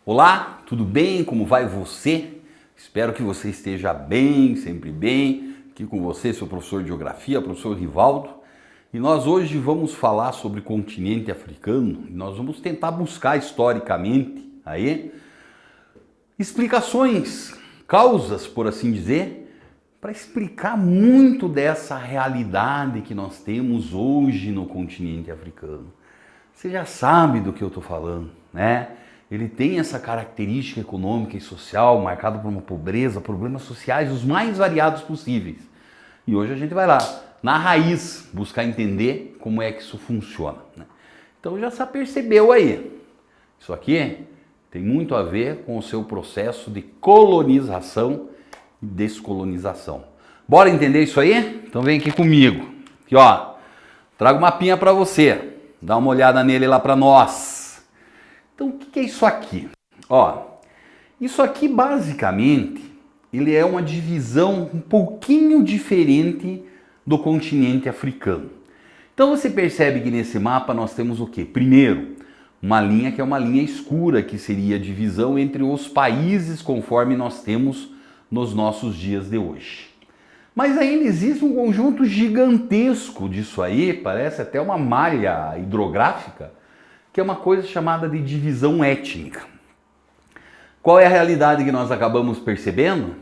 Olá, tudo bem? Como vai você? Espero que você esteja bem, sempre bem. Aqui com você, seu professor de Geografia, professor Rivaldo. E nós hoje vamos falar sobre o continente africano. E nós vamos tentar buscar historicamente aí explicações, causas, por assim dizer, para explicar muito dessa realidade que nós temos hoje no continente africano. Você já sabe do que eu estou falando, né? Ele tem essa característica econômica e social marcada por uma pobreza, problemas sociais os mais variados possíveis. E hoje a gente vai lá, na raiz, buscar entender como é que isso funciona, né? Então já se percebeu aí, isso aqui tem muito a ver com o seu processo de colonização e descolonização. Bora entender isso aí? Então vem aqui comigo. Aqui ó, trago uma mapinha para você, dá uma olhada nele lá para nós. Então, o que é isso aqui? Ó, isso aqui basicamente, ele é uma divisão um pouquinho diferente do continente africano. Então você percebe que nesse mapa nós temos o quê? Primeiro, uma linha que é uma linha escura, que seria a divisão entre os países conforme nós temos nos nossos dias de hoje. Mas ainda existe um conjunto gigantesco disso aí, parece até uma malha hidrográfica, que é uma coisa chamada de divisão étnica. Qual é a realidade que nós acabamos percebendo?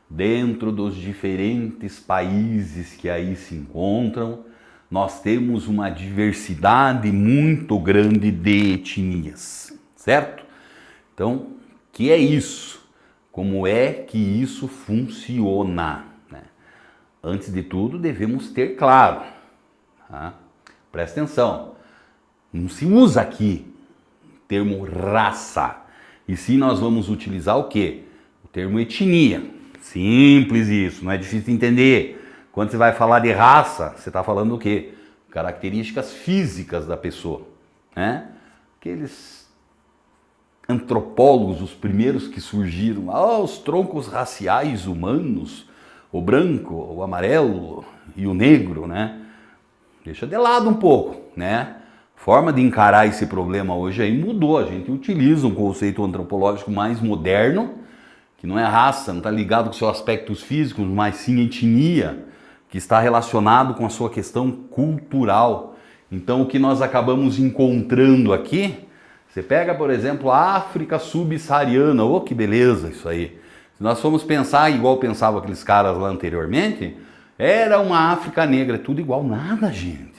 Dentro dos diferentes países que aí se encontram, nós temos uma diversidade muito grande de etnias, certo? Então, o que é isso? Como é que isso funciona? Antes de tudo, devemos ter claro, tá? Presta atenção. Não se usa aqui o termo raça, e sim nós vamos utilizar o quê? O termo etnia. Simples isso, não é difícil de entender. Quando você vai falar de raça, você está falando o quê? Características físicas da pessoa, né? Aqueles antropólogos, os primeiros que surgiram, os troncos raciais humanos, o branco, o amarelo e o negro, né? Deixa de lado um pouco, né? A forma de encarar esse problema hoje aí mudou. A gente utiliza um conceito antropológico mais moderno, que não é raça, não está ligado com seus aspectos físicos, mas sim etnia, que está relacionado com a sua questão cultural. Então o que nós acabamos encontrando aqui, você pega, por exemplo, a África subsaariana, oh que beleza isso aí. Se nós formos pensar igual pensavam aqueles caras lá anteriormente, era uma África negra, tudo igual, nada, gente.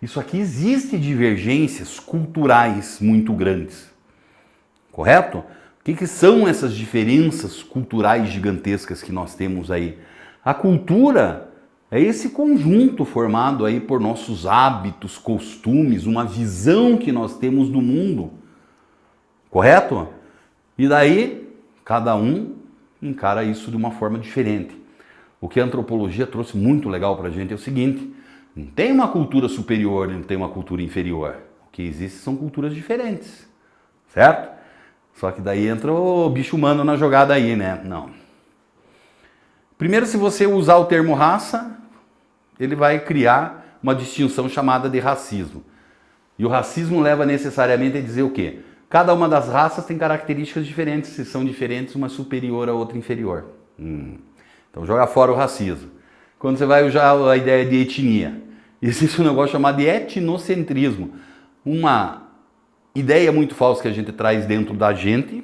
Isso aqui existe divergências culturais muito grandes, correto? O que são essas diferenças culturais gigantescas que nós temos aí? A cultura é esse conjunto formado aí por nossos hábitos, costumes, uma visão que nós temos do mundo, correto? E daí, cada um encara isso de uma forma diferente. O que a antropologia trouxe muito legal para a gente é o seguinte: não tem uma cultura superior, não tem uma cultura inferior. O que existe são culturas diferentes, certo? Só que daí entra o bicho humano na jogada aí, né? Não. Primeiro, se você usar o termo raça, ele vai criar uma distinção chamada de racismo. E o racismo leva necessariamente a dizer o quê? Cada uma das raças tem características diferentes, se são diferentes, uma superior a outra inferior. Então joga fora o racismo. Quando você vai usar a ideia de etnia, existe um negócio chamado de etnocentrismo. Uma ideia muito falsa que a gente traz dentro da gente,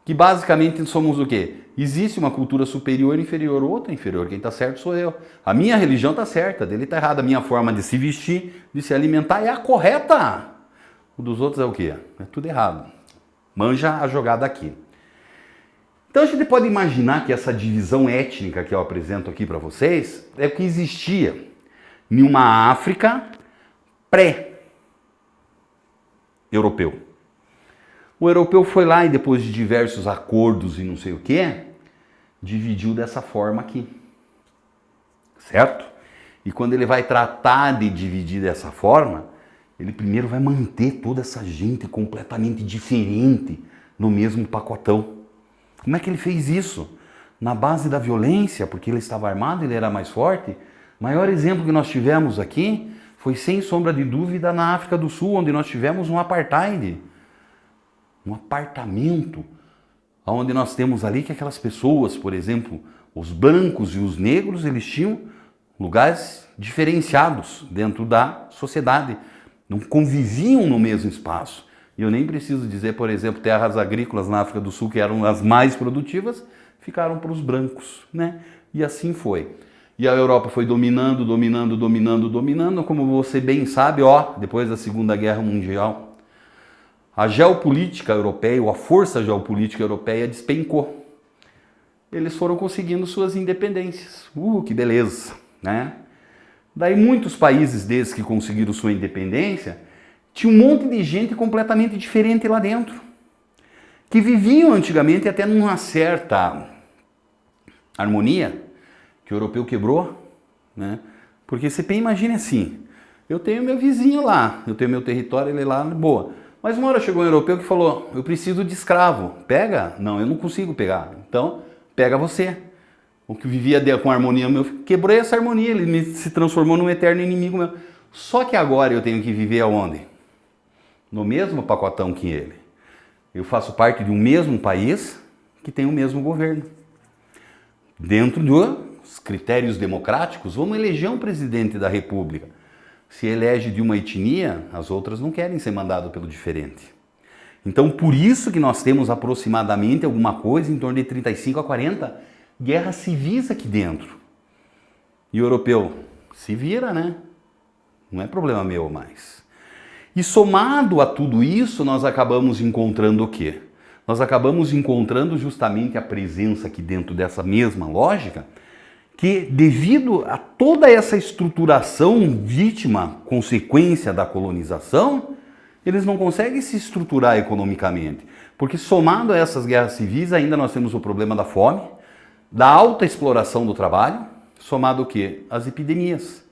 que basicamente somos o quê? Existe uma cultura superior e inferior, outra inferior. Quem está certo sou eu. A minha religião está certa, a dele está errada. A minha forma de se vestir, de se alimentar é a correta. O dos outros é o quê? É tudo errado. Manja a jogada aqui. Então a gente pode imaginar que essa divisão étnica que eu apresento aqui para vocês é o que existia em uma África pré-europeu. O europeu foi lá e depois de diversos acordos e não sei o que, dividiu dessa forma aqui, certo? E quando ele vai tratar de dividir dessa forma, ele primeiro vai manter toda essa gente completamente diferente no mesmo pacotão. Como é que ele fez isso? Na base da violência, porque ele estava armado, ele era mais forte. O maior exemplo que nós tivemos aqui foi, sem sombra de dúvida, na África do Sul, onde nós tivemos um apartheid. um apartamento, onde nós temos ali que aquelas pessoas, por exemplo, os brancos e os negros, eles tinham lugares diferenciados dentro da sociedade, não conviviam no mesmo espaço. E eu nem preciso dizer, por exemplo, terras agrícolas na África do Sul, que eram as mais produtivas, ficaram para os brancos, né? E assim foi. E a Europa foi dominando, como você bem sabe, depois da Segunda Guerra Mundial, a geopolítica europeia, ou a força geopolítica europeia despencou. Eles foram conseguindo suas independências. Que beleza, né? Daí muitos países desses que conseguiram sua independência, tinha um monte de gente completamente diferente lá dentro, que viviam antigamente até numa certa harmonia, que o europeu quebrou, né? Porque você imagina assim, eu tenho meu vizinho lá, eu tenho meu território, ele lá, boa. Mas uma hora chegou um europeu que falou, eu preciso de escravo, pega? Não, eu não consigo pegar, então pega você. O que vivia com harmonia, quebrou essa harmonia, ele se transformou num eterno inimigo meu. Só que agora eu tenho que viver aonde? No mesmo pacotão que ele. Eu faço parte de um mesmo país que tem o mesmo governo. Dentro dos critérios democráticos, vamos eleger um presidente da República. Se elege de uma etnia, as outras não querem ser mandadas pelo diferente. Então, por isso que nós temos aproximadamente alguma coisa em torno de 35 a 40 guerras civis aqui dentro. E o europeu se vira, né? Não é problema meu mais. E somado a tudo isso, nós acabamos encontrando o quê? Nós acabamos encontrando justamente a presença aqui dentro dessa mesma lógica, que devido a toda essa estruturação vítima, consequência da colonização, eles não conseguem se estruturar economicamente. Porque somado a essas guerras civis, ainda nós temos o problema da fome, da alta exploração do trabalho, somado o quê? As epidemias.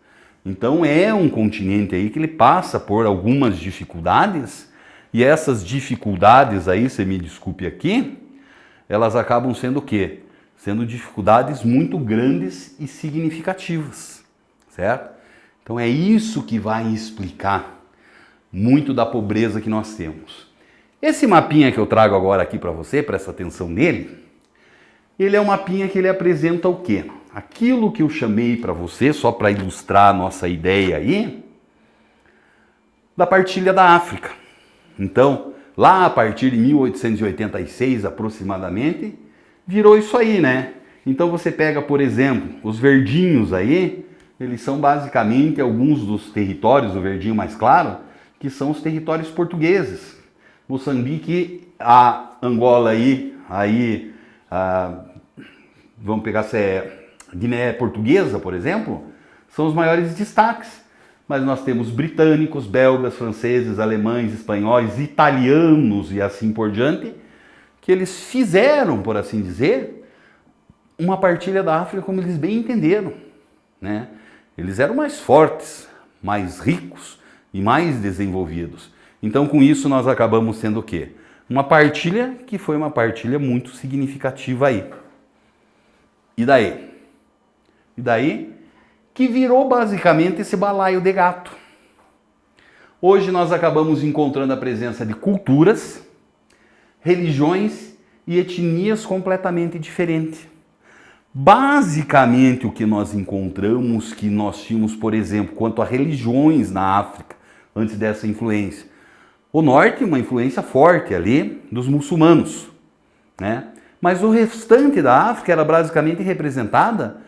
Então é um continente aí que ele passa por algumas dificuldades, e essas dificuldades aí, você me desculpe aqui, elas acabam sendo o quê? Sendo dificuldades muito grandes e significativas, certo? Então é isso que vai explicar muito da pobreza que nós temos. Esse mapinha que eu trago agora aqui para você, presta atenção nele, ele é um mapinha que ele apresenta o quê? Aquilo que eu chamei para você, só para ilustrar a nossa ideia aí, da partilha da África. Então, lá a partir de 1886 aproximadamente, virou isso aí, né? Então você pega, por exemplo, os verdinhos aí, eles são basicamente alguns dos territórios, o verdinho mais claro, que são os territórios portugueses. Moçambique, a Angola vamos pegar se é Guiné Portuguesa, por exemplo, são os maiores destaques. Mas nós temos britânicos, belgas, franceses, alemães, espanhóis, italianos e assim por diante, que eles fizeram, por assim dizer, uma partilha da África como eles bem entenderam, né? Eles eram mais fortes, mais ricos e mais desenvolvidos. Então, com isso, nós acabamos sendo o quê? Uma partilha que foi uma partilha muito significativa aí. E daí? E daí que virou basicamente esse balaio de gato. Hoje nós acabamos encontrando a presença de culturas, religiões e etnias completamente diferentes. Basicamente o que nós encontramos, que nós tínhamos, por exemplo, quanto a religiões na África, antes dessa influência. O norte, uma influência forte ali dos muçulmanos, né? Mas o restante da África era basicamente representada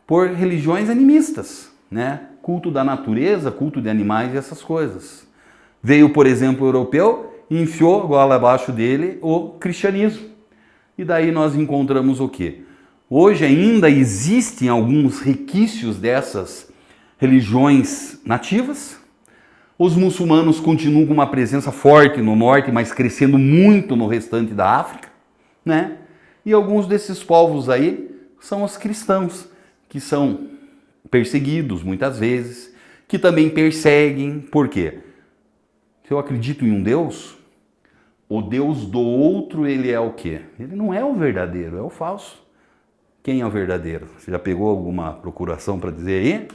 por religiões animistas, né? Culto da natureza, culto de animais e essas coisas. Veio, por exemplo, o europeu e enfiou goela abaixo dele o cristianismo. E daí nós encontramos o quê? Hoje ainda existem alguns requisitos dessas religiões nativas. Os muçulmanos continuam com uma presença forte no norte, mas crescendo muito no restante da África, né? E alguns desses povos aí são os cristãos, que são perseguidos muitas vezes, que também perseguem. Por quê? Se eu acredito em um Deus, o Deus do outro, ele é o quê? Ele não é o verdadeiro, é o falso. Quem é o verdadeiro? Você já pegou alguma procuração para dizer aí?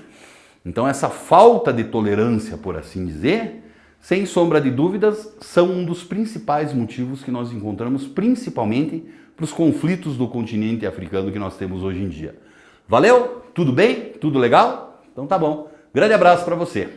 Então essa falta de tolerância, por assim dizer, sem sombra de dúvidas, são um dos principais motivos que nós encontramos, principalmente para os conflitos do continente africano que nós temos hoje em dia. Valeu? Tudo bem? Tudo legal? Então tá bom. Grande abraço para você.